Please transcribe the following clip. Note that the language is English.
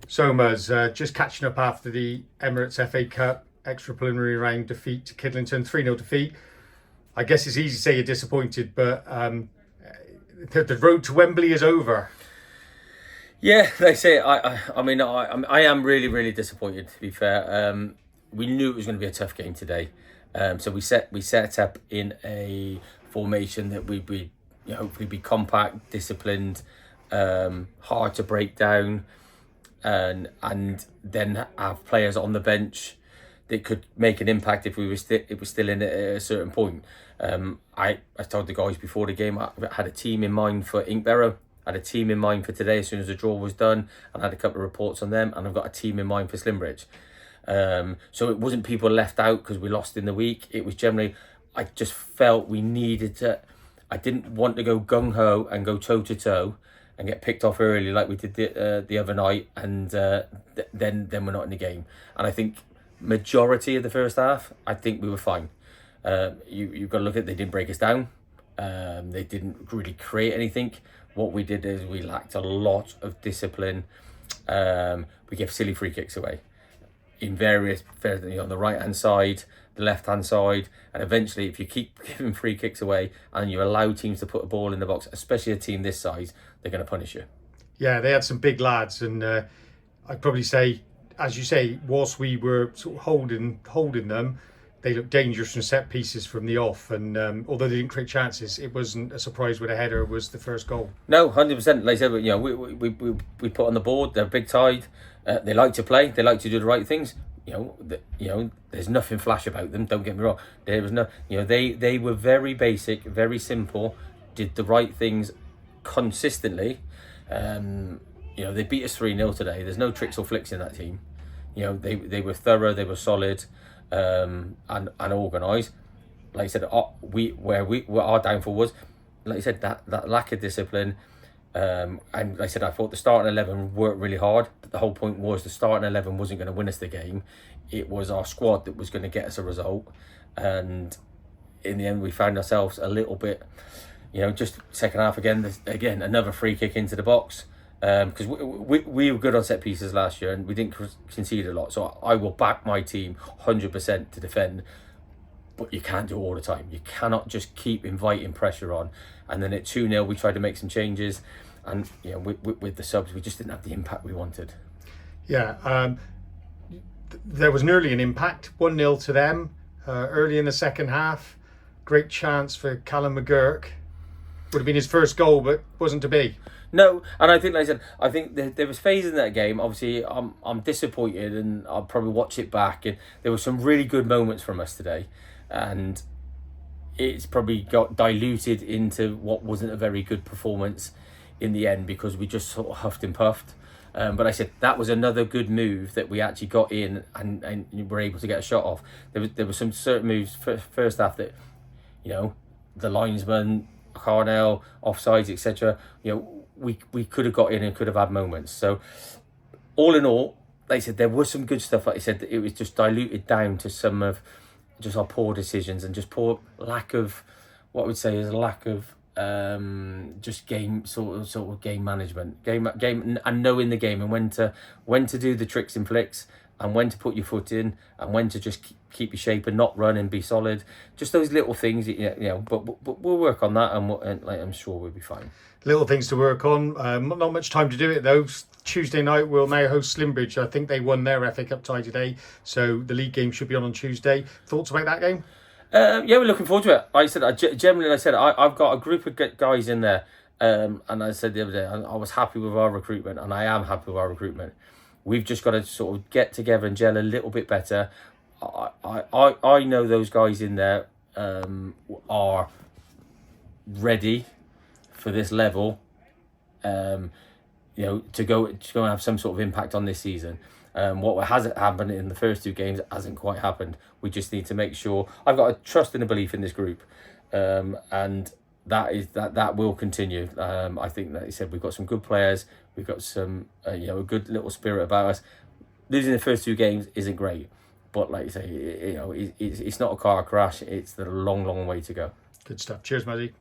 So, Muz, just catching up after the Emirates FA Cup extra preliminary round defeat to Kidlington, 3-0 defeat. I guess it's easy to say you're disappointed, but the road to Wembley is over. Yeah, they say. I am really, really disappointed. To be fair, we knew it was going to be a tough game today, so we set up in a formation that we'd be, hopefully be compact, disciplined, hard to break down, and then have players on the bench that could make an impact if it was still in at a certain point. I told the guys before the game I had a team in mind for Inkbarrow. I had a team in mind for today as soon as the draw was done, and I had a couple of reports on them, and I've got a team in mind for Slimbridge. So it wasn't people left out because we lost in the week. It was generally, I just felt we needed to. I didn't want to go gung ho and go toe to toe and get picked off early like we did the other night, and then we're not in the game. And I think majority of the first half, I think we were fine. You've got to look at, they didn't break us down. They didn't really create anything. What we did is we lacked a lot of discipline. We gave silly free kicks away in various, on the right hand side, the left hand side, and eventually, if you keep giving free kicks away and you allow teams to put a ball in the box, especially a team this size, they're going to punish you. Yeah, they had some big lads, and I'd probably say, as you say, whilst we were sort of holding them, they looked dangerous from set pieces from the off. And although they didn't create chances, it wasn't a surprise when a header was the first goal. No, 100%. Like I said, we put on the board. They're big tide. They like to play. They like to do the right things. There's nothing flash about them. Don't get me wrong. There was no, they were very basic, very simple. Did the right things consistently. They beat us 3-0 today. There's no tricks or flicks in that team. They were thorough. They were solid. And organised. Like I said, where our downfall was, like I said, that lack of discipline. And like I said, I thought the starting 11 worked really hard, but the whole point was the starting 11 wasn't going to win us the game. It was our squad that was going to get us a result. And in the end, we found ourselves a little bit, just second half again, another free kick into the box. Because we were good on set pieces last year and we didn't concede a lot. So I will back my team 100% to defend. But you can't do it all the time. You cannot just keep inviting pressure on. And then at 2-0, we tried to make some changes. And with the subs, we just didn't have the impact we wanted. Yeah, there was nearly an impact. 1-0 to them early in the second half. Great chance for Callum McGurk. Would have been his first goal, but wasn't to be. No, and I think, like I said, I think there was phases in that game. Obviously, I'm disappointed, and I'll probably watch it back. And there were some really good moments from us today, and it's probably got diluted into what wasn't a very good performance in the end because we just sort of huffed and puffed. But I said that was another good move that we actually got in and were able to get a shot off. There were some certain moves first half that, the linesman, Carnell, offsides, etc. We could have got in and could have had moments. So all in all, like I said, there was some good stuff. Like I said, it was just diluted down to some of just our poor decisions and just poor lack of, what I would say is a lack of just game sort of game management, game and knowing the game and when to do the tricks and flicks and when to put your foot in and when to just keep your shape and not run and be solid. Just those little things, but we'll work on that and I'm sure we'll be fine. Little things to work on. Not much time to do it though. Tuesday night we'll now host Slimbridge. I think they won their FA Cup tie today, so the league game should be on Tuesday. Thoughts about that game? Yeah, we're looking forward to it. I've got a group of guys in there, and I said the other day I was happy with our recruitment, and I am happy with our recruitment. We've just got to sort of get together and gel a little bit better. I know those guys in there are ready for this level, to go and have some sort of impact on this season. What hasn't happened in the first two games hasn't quite happened. We just need to make sure. I've got a trust and a belief in this group, and that will continue. I think that you said we've got some good players. We've got some a good little spirit about us. Losing the first two games isn't great, but like you say, it's not a car crash. It's the long way to go. Good stuff. Cheers, Mazzy.